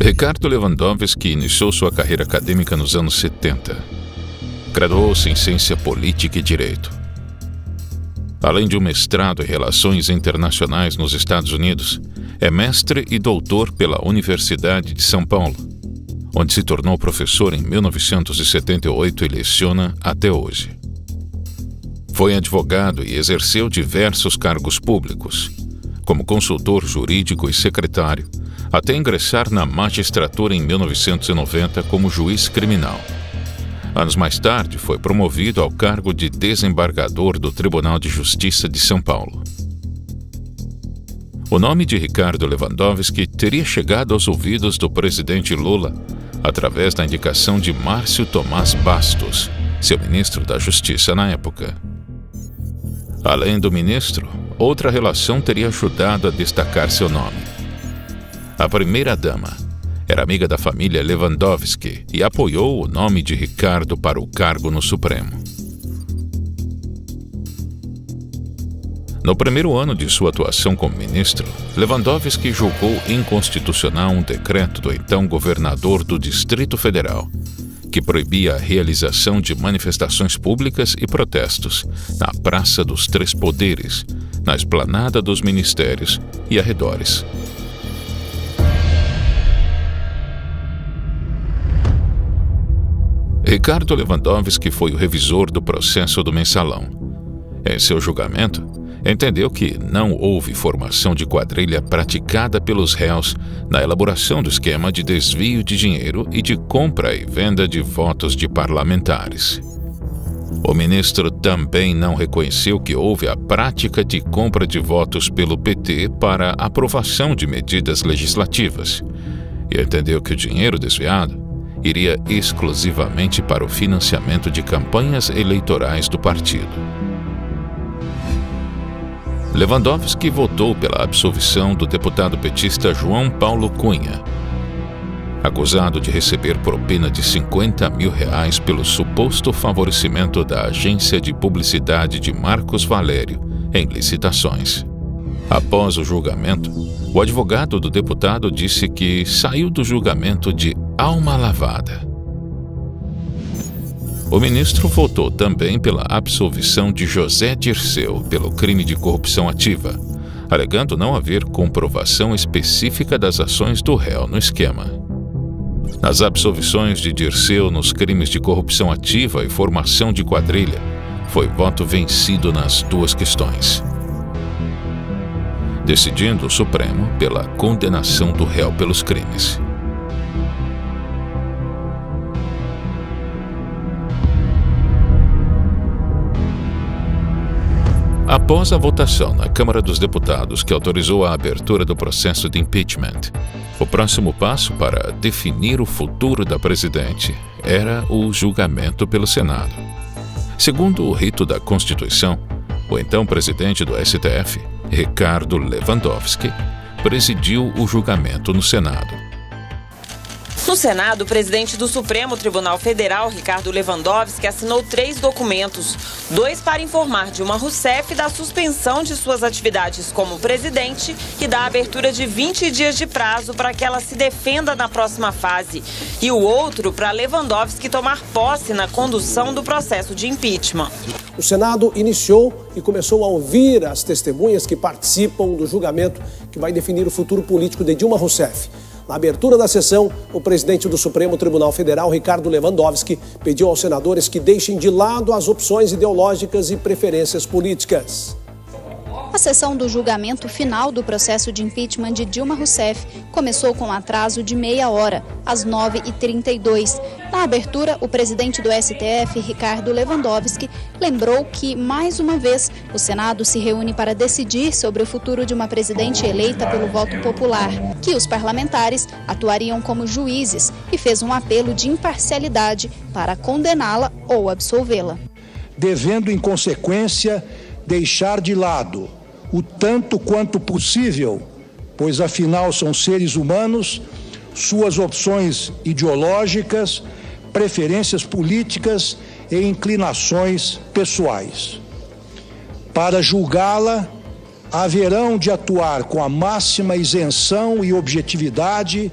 Ricardo Lewandowski iniciou sua carreira acadêmica nos anos 70. Graduou-se em Ciência Política e Direito. Além de um mestrado em Relações Internacionais nos Estados Unidos, é mestre e doutor pela Universidade de São Paulo, onde se tornou professor em 1978 e leciona até hoje. Foi advogado e exerceu diversos cargos públicos, como consultor jurídico e secretário, até ingressar na magistratura em 1990 como juiz criminal. Anos mais tarde, foi promovido ao cargo de desembargador do Tribunal de Justiça de São Paulo. O nome de Ricardo Lewandowski teria chegado aos ouvidos do presidente Lula através da indicação de Márcio Tomás Bastos, seu ministro da Justiça na época. Além do ministro, outra relação teria ajudado a destacar seu nome. A primeira-dama era amiga da família Lewandowski e apoiou o nome de Ricardo para o cargo no Supremo. No primeiro ano de sua atuação como ministro, Lewandowski julgou inconstitucional um decreto do então governador do Distrito Federal, que proibia a realização de manifestações públicas e protestos na Praça dos Três Poderes, na Esplanada dos Ministérios e arredores. Ricardo Lewandowski foi o revisor do processo do Mensalão. Em seu julgamento, entendeu que não houve formação de quadrilha praticada pelos réus na elaboração do esquema de desvio de dinheiro e de compra e venda de votos de parlamentares. O ministro também não reconheceu que houve a prática de compra de votos pelo PT para aprovação de medidas legislativas e entendeu que o dinheiro desviado iria exclusivamente para o financiamento de campanhas eleitorais do partido. Lewandowski votou pela absolvição do deputado petista João Paulo Cunha, acusado de receber propina de R$50 mil pelo suposto favorecimento da agência de publicidade de Marcos Valério em licitações. Após o julgamento, o advogado do deputado disse que saiu do julgamento de alma lavada. O ministro votou também pela absolvição de José Dirceu pelo crime de corrupção ativa, alegando não haver comprovação específica das ações do réu no esquema. Nas absolvições de Dirceu nos crimes de corrupção ativa e formação de quadrilha, foi voto vencido nas duas questões, decidindo o Supremo pela condenação do réu pelos crimes. Após a votação na Câmara dos Deputados que autorizou a abertura do processo de impeachment, o próximo passo para definir o futuro da presidente era o julgamento pelo Senado. Segundo o rito da Constituição, o então presidente do STF, Ricardo Lewandowski, presidiu o julgamento no Senado. No Senado, o presidente do Supremo Tribunal Federal, Ricardo Lewandowski, assinou 3 documentos, 2 para informar Dilma Rousseff da suspensão de suas atividades como presidente e da abertura de 20 dias de prazo para que ela se defenda na próxima fase, e o outro para Lewandowski tomar posse na condução do processo de impeachment. O Senado iniciou e começou a ouvir as testemunhas que participam do julgamento que vai definir o futuro político de Dilma Rousseff. Na abertura da sessão, o presidente do Supremo Tribunal Federal, Ricardo Lewandowski, pediu aos senadores que deixem de lado as opções ideológicas e preferências políticas. A sessão do julgamento final do processo de impeachment de Dilma Rousseff começou com atraso de meia hora, às 9h32. Na abertura, o presidente do STF, Ricardo Lewandowski, lembrou que, mais uma vez, o Senado se reúne para decidir sobre o futuro de uma presidente eleita pelo voto popular, que os parlamentares atuariam como juízes, e fez um apelo de imparcialidade para condená-la ou absolvê-la. Devendo, em consequência, deixar de lado o tanto quanto possível, pois afinal são seres humanos, suas opções ideológicas, preferências políticas e inclinações pessoais. Para julgá-la, haverão de atuar com a máxima isenção e objetividade,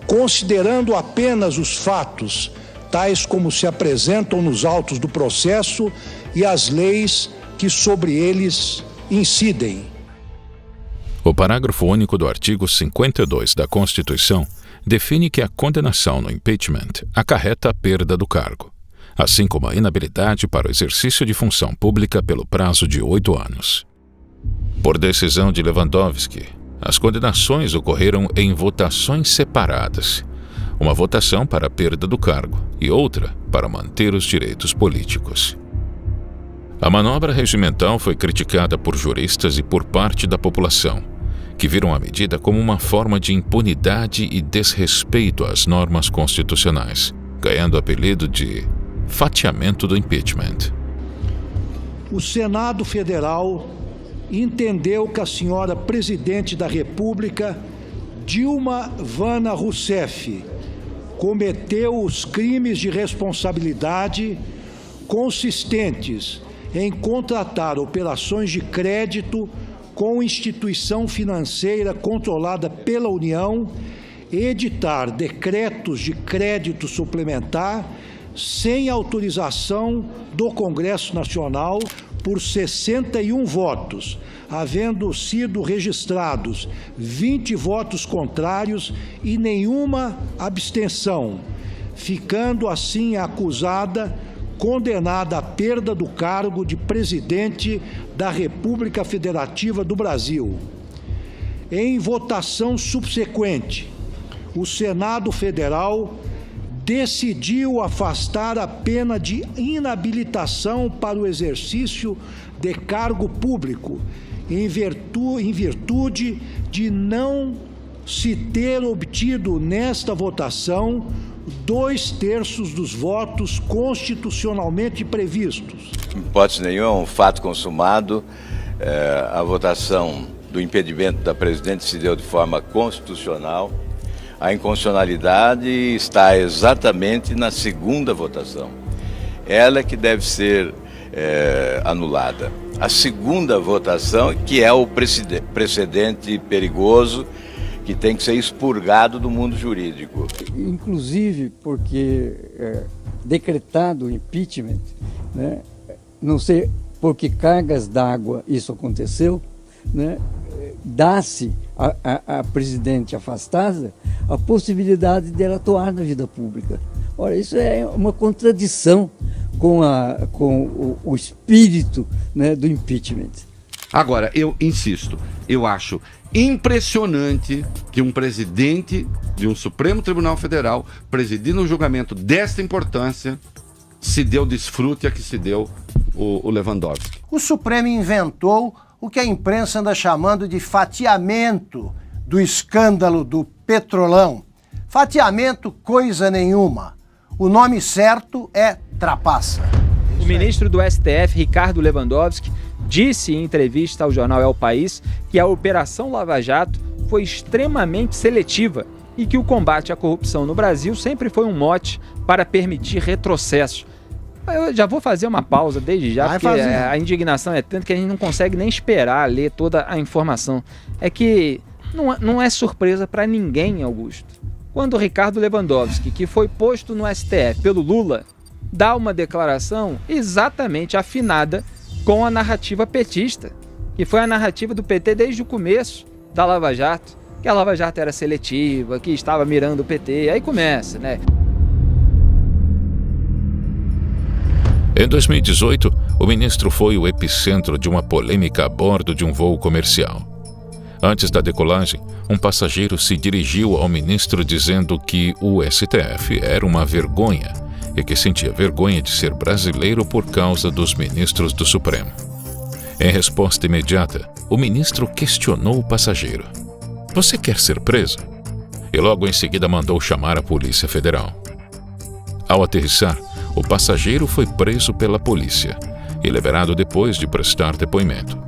considerando apenas os fatos, tais como se apresentam nos autos do processo e as leis que sobre eles incidem. O parágrafo único do artigo 52 da Constituição define que a condenação no impeachment acarreta a perda do cargo, assim como a inabilidade para o exercício de função pública pelo prazo de 8 anos. Por decisão de Lewandowski, as condenações ocorreram em votações separadas, uma votação para a perda do cargo e outra para manter os direitos políticos. A manobra regimental foi criticada por juristas e por parte da população, que viram a medida como uma forma de impunidade e desrespeito às normas constitucionais, ganhando o apelido de fatiamento do impeachment. O Senado Federal entendeu que a senhora Presidente da República, Dilma Vana Rousseff, cometeu os crimes de responsabilidade consistentes em contratar operações de crédito com instituição financeira controlada pela União, editar decretos de crédito suplementar sem autorização do Congresso Nacional por 61 votos, havendo sido registrados 20 votos contrários e nenhuma abstenção, ficando assim a acusada condenada à perda do cargo de presidente da República Federativa do Brasil. Em votação subsequente, o Senado Federal decidiu afastar a pena de inabilitação para o exercício de cargo público, em virtude de não se ter obtido nesta votação 2/3 dos votos constitucionalmente previstos. Em hipótese nenhuma, é um fato consumado. A votação do impedimento da presidente se deu de forma constitucional. A inconstitucionalidade está exatamente na segunda votação. Ela é que deve ser anulada. A segunda votação, que é o precedente perigoso, que tem que ser expurgado do mundo jurídico. Inclusive porque decretado o impeachment, né, não sei por que cargas d'água isso aconteceu, né, dá-se a presidente afastada a possibilidade dela atuar na vida pública. Ora, isso é uma contradição com o espírito, né, do impeachment. Agora, eu insisto, eu acho impressionante que um presidente de um Supremo Tribunal Federal, presidindo um julgamento desta importância, se deu desfrute a que se deu o Lewandowski. O Supremo inventou o que a imprensa anda chamando de fatiamento do escândalo do Petrolão. Fatiamento coisa nenhuma. O nome certo é trapaça. O ministro do STF, Ricardo Lewandowski, disse em entrevista ao jornal El País que a Operação Lava Jato foi extremamente seletiva e que o combate à corrupção no Brasil sempre foi um mote para permitir retrocesso. Eu já vou fazer uma pausa desde já, porque a indignação é tanta que a gente não consegue nem esperar ler toda a informação. É que não é surpresa para ninguém, Augusto, quando o Ricardo Lewandowski, que foi posto no STF pelo Lula, dá uma declaração exatamente afinada com a narrativa petista, que foi a narrativa do PT desde o começo da Lava Jato, que a Lava Jato era seletiva, que estava mirando o PT, aí começa, né? Em 2018, o ministro foi o epicentro de uma polêmica a bordo de um voo comercial. Antes da decolagem, um passageiro se dirigiu ao ministro dizendo que o STF era uma vergonha e que sentia vergonha de ser brasileiro por causa dos ministros do Supremo. Em resposta imediata, o ministro questionou o passageiro: "Você quer ser preso?" E logo em seguida mandou chamar a Polícia Federal. Ao aterrissar, o passageiro foi preso pela polícia e liberado depois de prestar depoimento.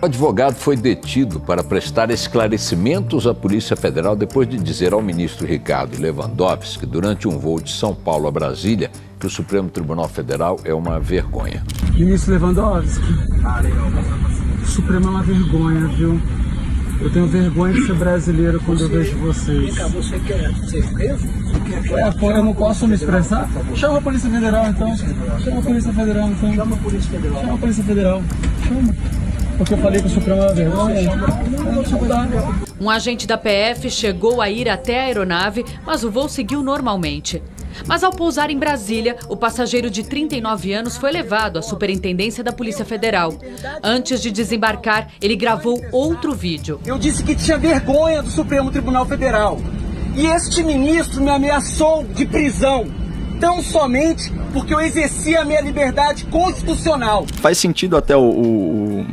O advogado foi detido para prestar esclarecimentos à Polícia Federal depois de dizer ao ministro Ricardo Lewandowski, durante um voo de São Paulo a Brasília, que o Supremo Tribunal Federal é uma vergonha. Ministro Lewandowski, o Supremo é uma vergonha, viu? Eu tenho vergonha de ser brasileiro quando eu vejo vocês. Você quer ser preso? Eu não posso me expressar? Chama a Polícia Federal, então. Chama a Polícia Federal, então. Chama a Polícia Federal. Chama a Polícia Federal. Chama. Porque eu falei que o Supremo é vergonha. Um agente da PF chegou a ir até a aeronave, mas o voo seguiu normalmente. Mas ao pousar em Brasília, o passageiro de 39 anos foi levado à Superintendência da Polícia Federal. Antes de desembarcar, ele gravou outro vídeo. Eu disse que tinha vergonha do Supremo Tribunal Federal. E este ministro me ameaçou de prisão, tão somente porque eu exerci a minha liberdade constitucional. Faz sentido até o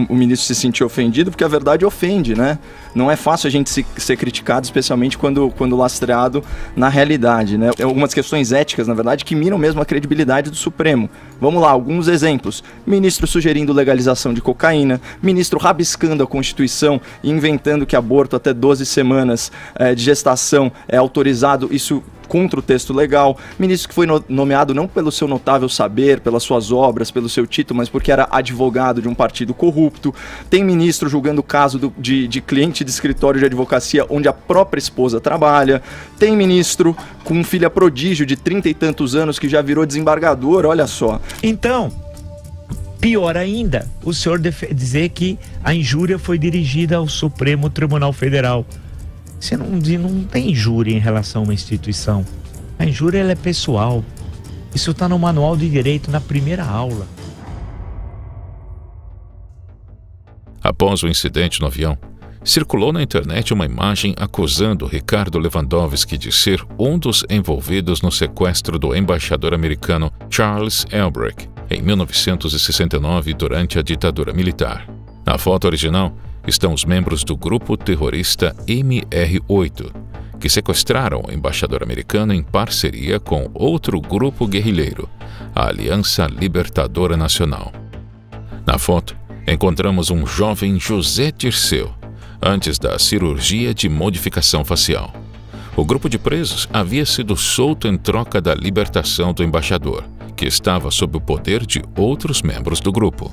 ministro se sentir ofendido, porque a verdade ofende, né? Não é fácil a gente ser criticado, especialmente quando lastreado na realidade, né? Tem algumas questões éticas, na verdade, que minam mesmo a credibilidade do Supremo. Vamos lá, alguns exemplos. Ministro sugerindo legalização de cocaína, ministro rabiscando a Constituição e inventando que aborto até 12 semanas de gestação é autorizado, isso contra o texto legal, ministro que foi nomeado não pelo seu notável saber, pelas suas obras, pelo seu título, mas porque era advogado de um partido corrupto. Tem ministro julgando o caso de cliente de escritório de advocacia onde a própria esposa trabalha. Tem ministro com um filho prodígio de 30 e tantos anos que já virou desembargador, olha só. Então, pior ainda, o senhor dizer que a injúria foi dirigida ao Supremo Tribunal Federal. Você não tem injúria em relação a uma instituição. A injúria ela é pessoal. Isso está no Manual de Direito, na primeira aula. Após o incidente no avião, circulou na internet uma imagem acusando Ricardo Lewandowski de ser um dos envolvidos no sequestro do embaixador americano Charles Elbrecht, em 1969, durante a ditadura militar. Na foto original, estão os membros do grupo terrorista MR8, que sequestraram o embaixador americano em parceria com outro grupo guerrilheiro, a Aliança Libertadora Nacional. Na foto, encontramos um jovem José Dirceu, antes da cirurgia de modificação facial. O grupo de presos havia sido solto em troca da libertação do embaixador, que estava sob o poder de outros membros do grupo.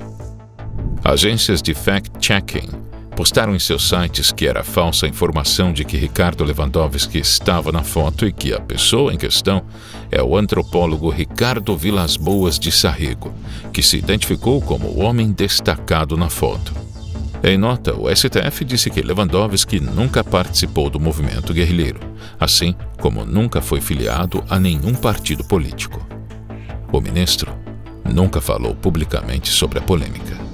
Agências de fact-checking postaram em seus sites que era falsa a informação de que Ricardo Lewandowski estava na foto e que a pessoa em questão é o antropólogo Ricardo Vilas Boas de Sarrego, que se identificou como o homem destacado na foto. Em nota, o STF disse que Lewandowski nunca participou do movimento guerrilheiro, assim como nunca foi filiado a nenhum partido político. O ministro nunca falou publicamente sobre a polêmica.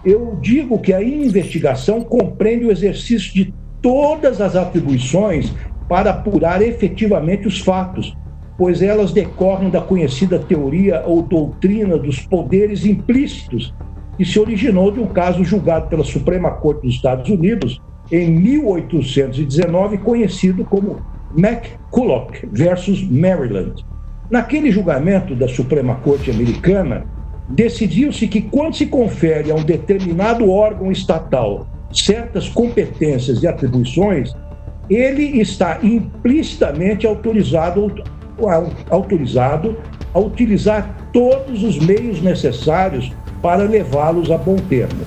Eu digo que a investigação compreende o exercício de todas as atribuições para apurar efetivamente os fatos, pois elas decorrem da conhecida teoria ou doutrina dos poderes implícitos, que se originou de um caso julgado pela Suprema Corte dos Estados Unidos em 1819, conhecido como McCulloch versus Maryland. Naquele julgamento da Suprema Corte americana, decidiu-se que quando se confere a um determinado órgão estatal certas competências e atribuições, ele está implicitamente autorizado a utilizar todos os meios necessários para levá-los a bom termo.